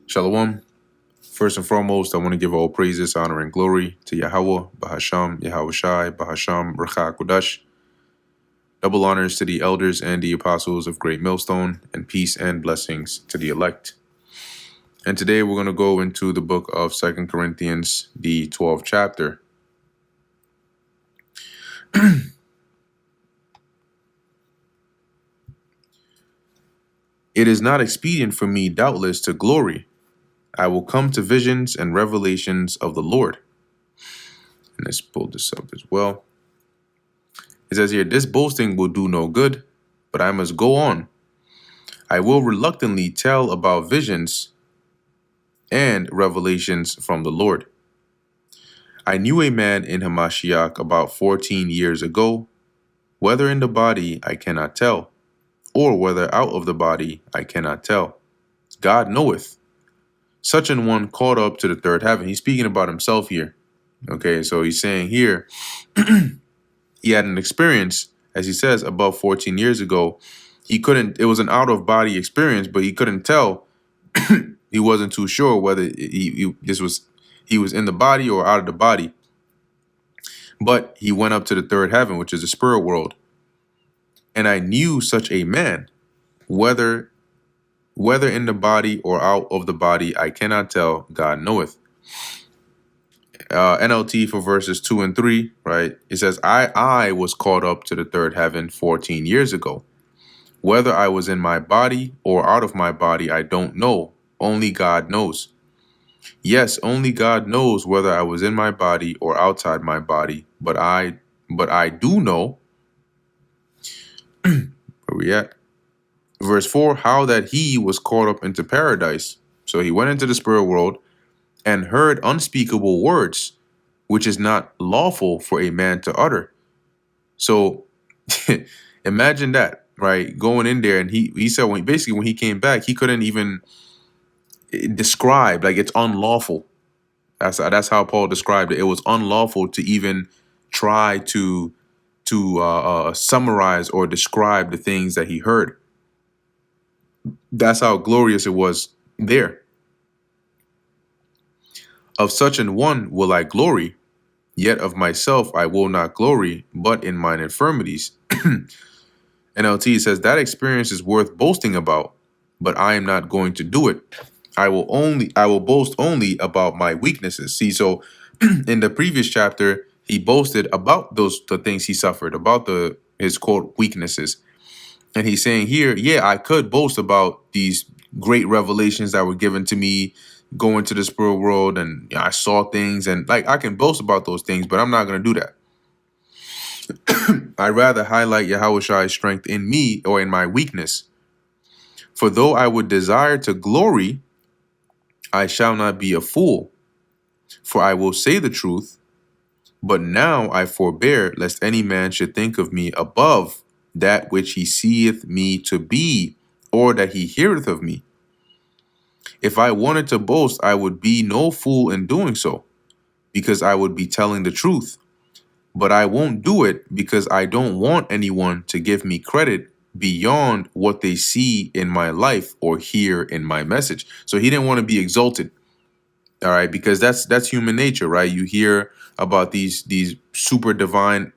Shalom. First and foremost, I want to give all praises, honor, and glory to Yahweh, Bahasham, Yahweh Shai, Bahasham, Racha Kodash. Double honors to the elders and the apostles of Great Millstone, and peace and blessings to the elect. And today we're going to go into the book of 2 Corinthians, the 12th chapter. It is not expedient for me, doubtless, to glory. I will come to visions and revelations of the Lord. And let's pull this up as well. It says here, this boasting will do no good, but I must go on. I will reluctantly tell about visions and revelations from the Lord. I knew a man in Hamashiach about 14 years ago, whether in the body I cannot tell, or whether out of the body I cannot tell. God knoweth. Such an one caught up to the third heaven. He's speaking about himself here. Okay, so he's saying here, he had an experience, as he says, about 14 years ago. It was an out of body experience, but he couldn't tell. He wasn't too sure whether he was in the body or out of the body. But he went up to the third heaven, which is the spirit world. And I knew such a man, whether in the body or out of the body, I cannot tell, God knoweth. NLT for verses 2 and 3, right? It says, I was caught up to the third heaven 14 years ago. Whether I was in my body or out of my body, I don't know. Only God knows. Yes, only God knows whether I was in my body or outside my body, but I do know. Where we at? Verse 4, how that he was caught up into paradise. So he went into the spirit world and heard unspeakable words, which is not lawful for a man to utter. So imagine that, right? Going in there, and he said when he came back, he couldn't even describe, like, it's unlawful. That's how Paul described it. It was unlawful to even try to summarize or describe the things that he heard. That's how glorious it was there. Of such an one will I glory, yet of myself I will not glory, but in mine infirmities. NLT says that experience is worth boasting about, but I am not going to do it. I will boast only about my weaknesses. See, so in the previous chapter, he boasted about the things he suffered, about his quote weaknesses. And he's saying here, yeah, I could boast about these great revelations that were given to me going to the spirit world, and I saw things, and like I can boast about those things, but I'm not going to do that. I'd rather highlight Yahweh Shai's strength in me or in my weakness. For though I would desire to glory, I shall not be a fool, for I will say the truth. But now I forbear, lest any man should think of me above that which he seeth me to be, or that he heareth of me. If I wanted to boast, I would be no fool in doing so, because I would be telling the truth. But I won't do it because I don't want anyone to give me credit beyond what they see in my life or hear in my message. So he didn't want to be exalted. All right, because that's human nature, right? You hear about these super divine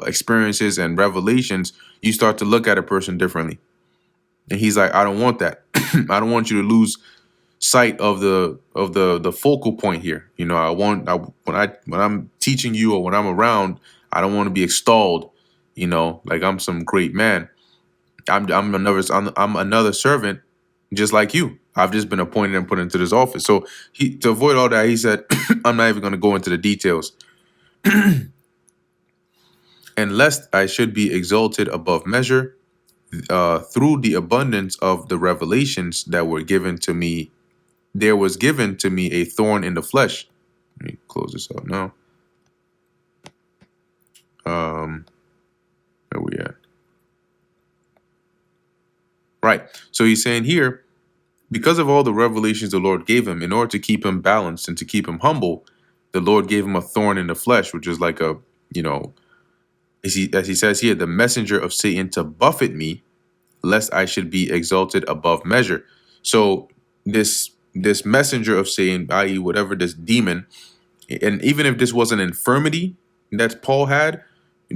experiences and revelations, you start to look at a person differently. And he's like, I don't want that. I don't want you to lose sight of the focal point here. You know, when I'm teaching you or when I'm around, I don't want to be extolled, you know, like I'm some great man. I'm another servant, just like you. I've just been appointed and put into this office. So to avoid all that, he said, I'm not even going to go into the details. And lest I should be exalted above measure through the abundance of the revelations that were given to me, there was given to me a thorn in the flesh. Let me close this up now. Where we at? Right. So he's saying here, because of all the revelations the Lord gave him, in order to keep him balanced and to keep him humble, the Lord gave him a thorn in the flesh, which is like a, you know, as he says here, the messenger of Satan to buffet me, lest I should be exalted above measure. So this this messenger of Satan, i.e., whatever this demon, and even if this was an infirmity that Paul had,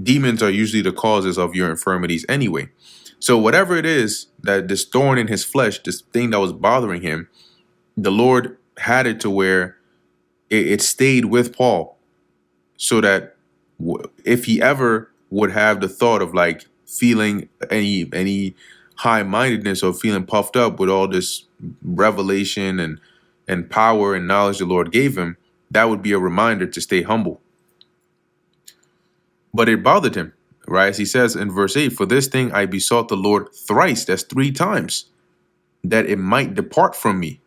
demons are usually the causes of your infirmities anyway. So whatever it is that this thorn in his flesh, this thing that was bothering him, the Lord had it to where it stayed with Paul, so that if he ever would have the thought of like feeling any high-mindedness or feeling puffed up with all this revelation and power and knowledge the Lord gave him, that would be a reminder to stay humble. But it bothered him, right? As he says in verse 8, for this thing I besought the Lord thrice, that's 3 times, that it might depart from me,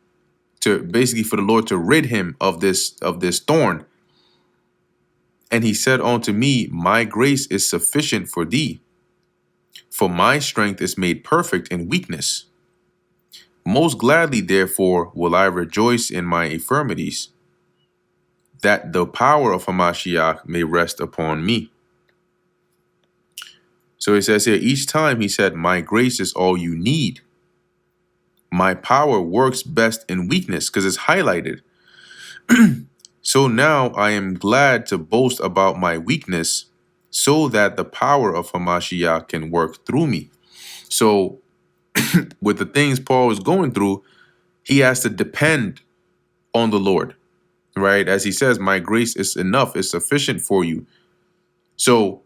to basically for the Lord to rid him of this thorn. And he said unto me, my grace is sufficient for thee, for my strength is made perfect in weakness. Most gladly, therefore, will I rejoice in my infirmities, that the power of Hamashiach may rest upon me. So he says here, each time he said, my grace is all you need. My power works best in weakness, because it's highlighted. So now I am glad to boast about my weakness, so that the power of Hamashiach can work through me. So with the things Paul is going through, he has to depend on the Lord, right? As he says, my grace is enough, is sufficient for you. So,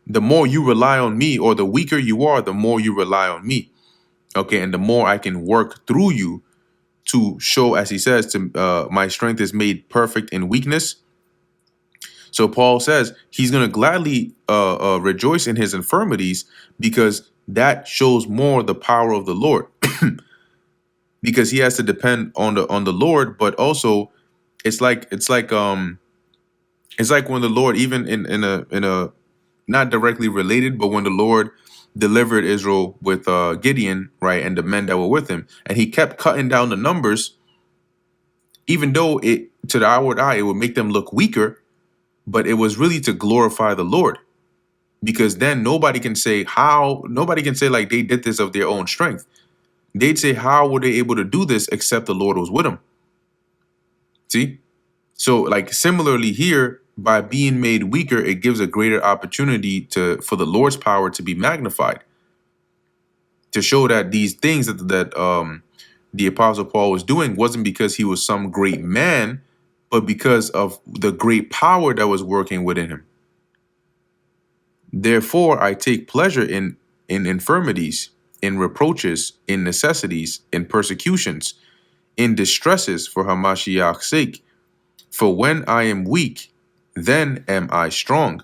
the more you rely on me, or the weaker you are, the more you rely on me. Okay, and the more I can work through you to show, as he says, to my strength is made perfect in weakness. So Paul says he's going to gladly rejoice in his infirmities, because that shows more the power of the Lord. Because he has to depend on the Lord, but also it's like when the Lord, even in a not directly related, but when the Lord delivered Israel with Gideon, right, and the men that were with him, and he kept cutting down the numbers, even though it to the outward eye it would make them look weaker, but it was really to glorify the Lord, because then nobody can say like they did this of their own strength. They'd say, how were they able to do this except the Lord was with them? See? So like similarly here, by being made weaker, it gives a greater opportunity for the Lord's power to be magnified, to show that these things that the Apostle Paul was doing wasn't because he was some great man, but because of the great power that was working within him. Therefore, I take pleasure in infirmities, in reproaches, in necessities, in persecutions, in distresses for Hamashiach's sake. For when I am weak, then am I strong,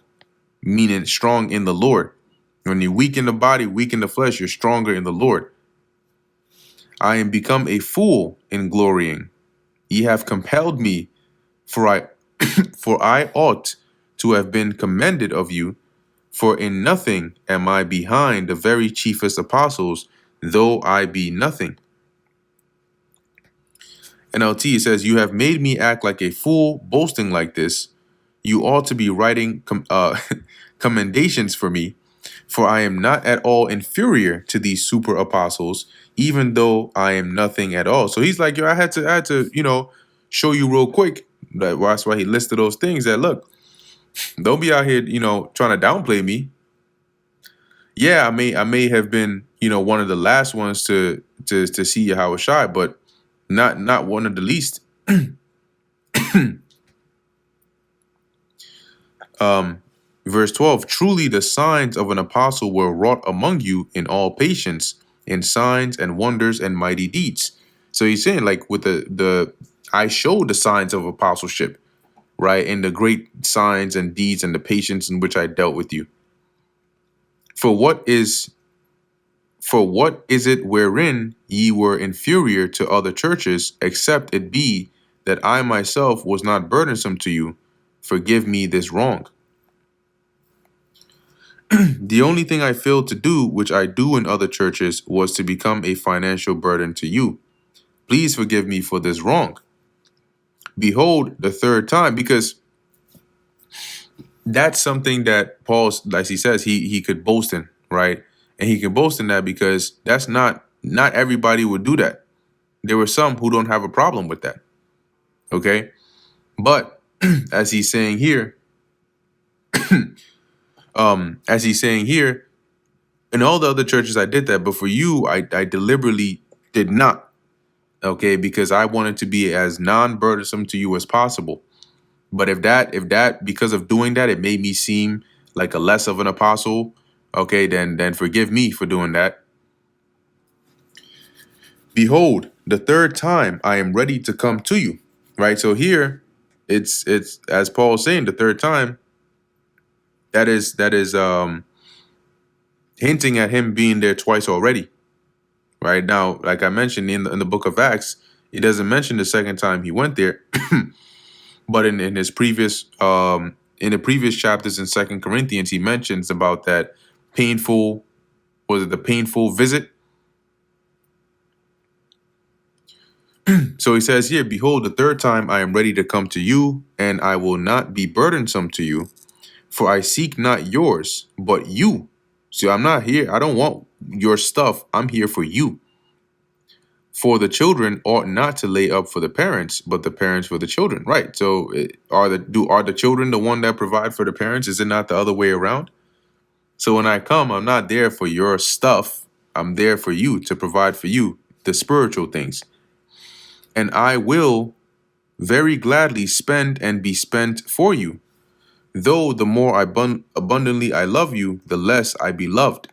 meaning strong in the Lord. When you're weak in the body, weak in the flesh, you're stronger in the Lord. I am become a fool in glorying. Ye have compelled me, for I ought to have been commended of you. For in nothing am I behind the very chiefest apostles, though I be nothing. NLT says, you have made me act like a fool, boasting like this. You ought to be writing commendations for me, for I am not at all inferior to these super apostles, even though I am nothing at all. So he's like, yo, I had to, show you real quick. That's why he listed those things that, look, don't be out here, trying to downplay me. Yeah, I may have been, one of the last ones to see Yahweh Shai, but not one of the least. Verse 12, truly the signs of an apostle were wrought among you in all patience, in signs and wonders and mighty deeds. So he's saying, like, with the I showed the signs of apostleship, right, and the great signs and deeds and the patience in which I dealt with you. For what is it wherein ye were inferior to other churches, except it be that I myself was not burdensome to you? Forgive me this wrong. The only thing I failed to do, which I do in other churches, was to become a financial burden to you. Please forgive me for this wrong. Behold, the third time, because that's something that Paul, as he says, he could boast in, right? And he can boast in that because that's not everybody would do that. There were some who don't have a problem with that. Okay. But as he's saying here, as he's saying here, in all the other churches I did that, but for you, I deliberately did not. Okay, because I wanted to be as non-burdensome to you as possible. But if that because of doing that, it made me seem like a less of an apostle, okay, then forgive me for doing that. Behold, the third time I am ready to come to you. Right? So here it's as Paul's saying, the third time, that is hinting at him being there twice already. Right? Now, like I mentioned in the book of Acts, it doesn't mention the second time he went there. But in his previous in the previous chapters in Second Corinthians, he mentions about that painful, was it the painful visit? So he says here, behold, the third time I am ready to come to you, and I will not be burdensome to you, for I seek not yours, but you. So I'm not here. I don't want your stuff. I'm here for you. For the children ought not to lay up for the parents, but the parents for the children. Right. So are the children the one that provide for the parents? Is it not the other way around? So when I come, I'm not there for your stuff. I'm there for you, to provide for you the spiritual things. And I will very gladly spend and be spent for you. Though the more abundantly I love you, the less I be loved.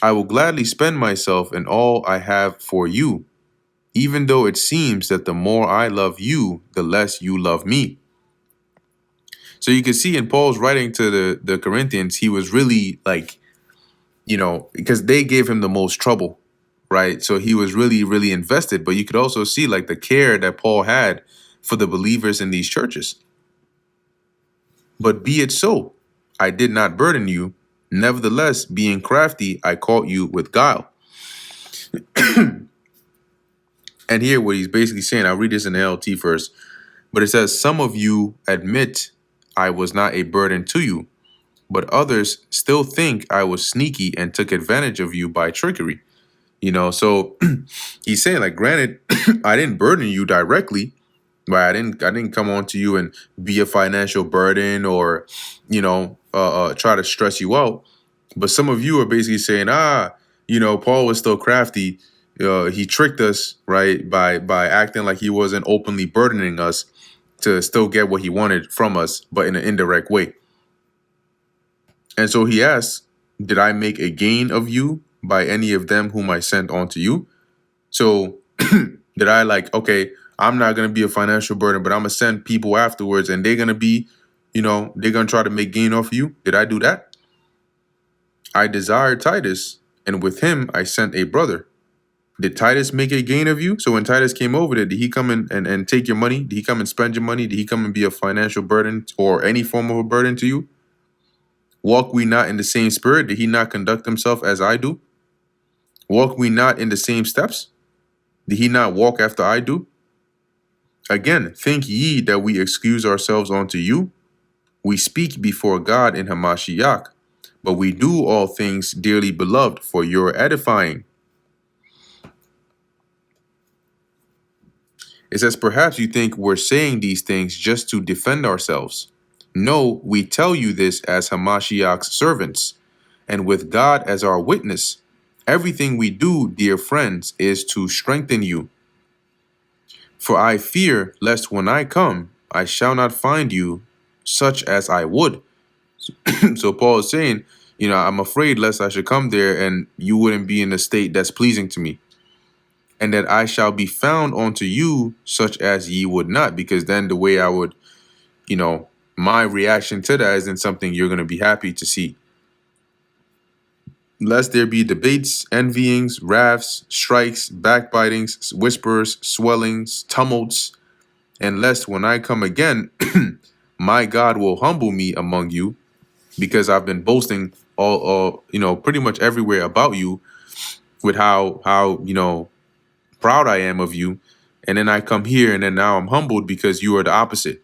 I will gladly spend myself and all I have for you, even though it seems that the more I love you, the less you love me. So you can see in Paul's writing to the Corinthians, he was really like, because they gave him the most trouble, right? So he was really, really invested. But you could also see like the care that Paul had for the believers in these churches. But be it so, I did not burden you. Nevertheless, being crafty, I caught you with guile. And here what he's basically saying, I'll read this in the LT first, but it says, some of you admit I was not a burden to you, but others still think I was sneaky and took advantage of you by trickery. So he's saying, like, granted, I didn't burden you directly, right? I didn't come on to you and be a financial burden or, try to stress you out. But some of you are basically saying, Paul was still crafty. He tricked us, right, by acting like he wasn't openly burdening us to still get what he wanted from us, but in an indirect way. And so he asks, did I make a gain of you by any of them whom I sent on to you? So did I okay, I'm not going to be a financial burden, but I'm going to send people afterwards and they're going to be, they're going to try to make gain off of you? Did I do that? I desired Titus, and with him I sent a brother. Did Titus make a gain of you? So when Titus came over there, did he come in and take your money? Did he come and spend your money? Did he come and be a financial burden or any form of a burden to you? Walk we not in the same spirit? Did he not conduct himself as I do? Walk we not in the same steps? Did he not walk after I do? Again, think ye that we excuse ourselves unto you? We speak before God in Hamashiach, but we do all things, dearly beloved, for your edifying. It says, perhaps you think we're saying these things just to defend ourselves. No, we tell you this as Hamashiach's servants, and with God as our witness. Everything we do, dear friends, is to strengthen you. For I fear lest when I come, I shall not find you such as I would. So Paul is saying, I'm afraid lest I should come there and you wouldn't be in a state that's pleasing to me. And that I shall be found unto you such as ye would not, because then the way I would, my reaction to that isn't something you're going to be happy to see. Lest there be debates, envyings, wraths, strikes, backbitings, whispers, swellings, tumults, and lest when I come again, my God will humble me among you, because I've been boasting all pretty much everywhere about you with how proud I am of you, and then I come here and then now I'm humbled because you are the opposite.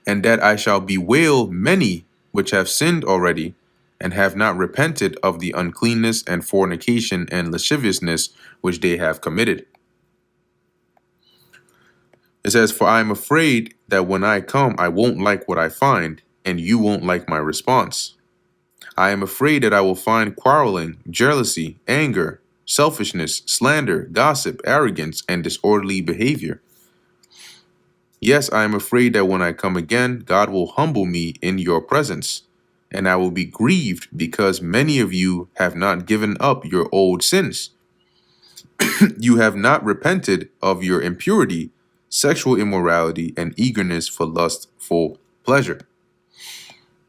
And that I shall bewail many which have sinned already, and have not repented of the uncleanness and fornication and lasciviousness which they have committed. It says, "For I am afraid that when I come, I won't like what I find, and you won't like my response. I am afraid that I will find quarreling, jealousy, anger, selfishness, slander, gossip, arrogance, and disorderly behavior. Yes, I am afraid that when I come again, God will humble me in your presence, and I will be grieved because many of you have not given up your old sins. You have not repented of your impurity, sexual immorality, and eagerness for lustful pleasure."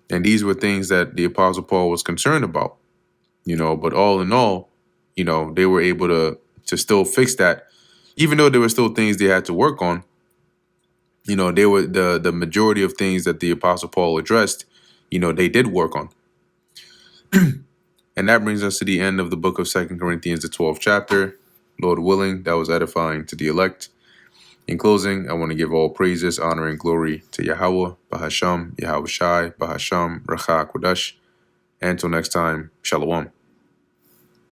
And these were things that the Apostle Paul was concerned about, but all in all, they were able to still fix that, even though there were still things they had to work on. They were the majority of things that the Apostle Paul addressed, they did work on. And that brings us to the end of the book of 2 Corinthians, the 12th chapter. Lord willing, that was edifying to the elect. In closing, I want to give all praises, honor, and glory to Yahweh, Bahasham, Yahweh Shai, Bahasham, Racha Kodash. And until next time, Shalom.